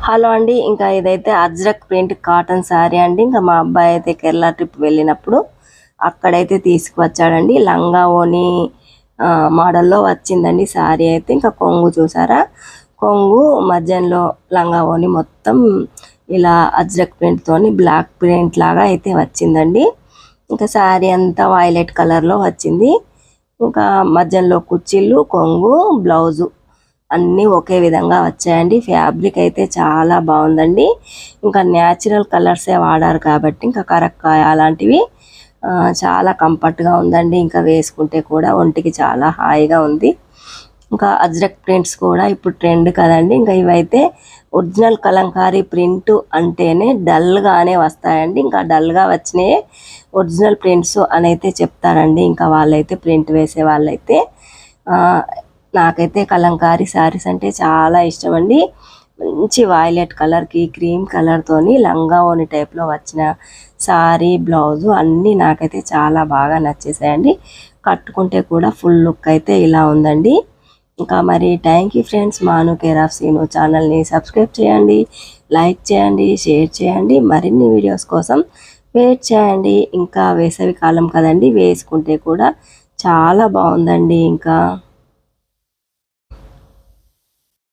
Hello అండి, ఇంకా ఇదైతే అజ్రక్ ప్రింట్ కాటన్ శారీ అండి. ఇంకా మా అబ్బాయి అయితే కేరళ ట్రిప్ వెళ్ళినప్పుడు అక్కడైతే తీసుకువచ్చాడండి. లంగా ఓని మోడల్లో వచ్చిందండి శారీ అయితే. ఇంకా కొంగు చూసారా, కొంగు మధ్యలో లంగా ఓని మొత్తం ఇలా అజ్రక్ ప్రింట్తోని బ్లాక్ ప్రింట్ లాగా అయితే వచ్చిందండి. ఇంకా శారీ అంతా వైలెట్ కలర్లో వచ్చింది. ఇంకా మధ్యలో కుచ్చిళ్ళు, కొంగు, బ్లౌజు అన్నీ ఒకే విధంగా వచ్చాయండి. ఫ్యాబ్రిక్ అయితే చాలా బాగుందండి. ఇంకా న్యాచురల్ కలర్సే వాడారు కాబట్టి ఇంకా కరక్కాయ అలాంటివి చాలా కంఫర్ట్గా ఉందండి. ఇంకా వేసుకుంటే కూడా ఒంటికి చాలా హాయిగా ఉంది. ఇంకా అజ్రక్ ప్రింట్స్ కూడా ఇప్పుడు ట్రెండ్ కదండి. ఇంకా ఇవైతే ఒరిజినల్ కలంకారీ ప్రింట్ అంటేనే డల్గానే వస్తాయండి. ఇంకా డల్గా వచ్చినాయి ఒరిజినల్ ప్రింట్స్ అని అయితే చెప్తారండి. ఇంకా వాళ్ళైతే ప్రింట్ వేసే వాళ్ళైతే నాకైతే కలంకారీ శారీస్ అంటే చాలా ఇష్టం అండి. మంచి వైలెట్ కలర్కి క్రీమ్ కలర్తోని లంగా ఓని టైప్లో వచ్చిన శారీ, బ్లౌజు అన్నీ నాకైతే చాలా బాగా నచ్చేసాయండి. కట్టుకుంటే కూడా ఫుల్ లుక్ అయితే ఇలా ఉందండి. ఇంకా మరి థ్యాంక్ యూ ఫ్రెండ్స్. మాను కేర్ ఆఫ్ సీను ఛానల్ని సబ్స్క్రైబ్ చేయండి, లైక్ చేయండి, షేర్ చేయండి. మరిన్ని వీడియోస్ కోసం వెయిట్ చేయండి. ఇంకా వేసవి కాలం కదండి, వేసుకుంటే కూడా చాలా బాగుందండి. ఇంకా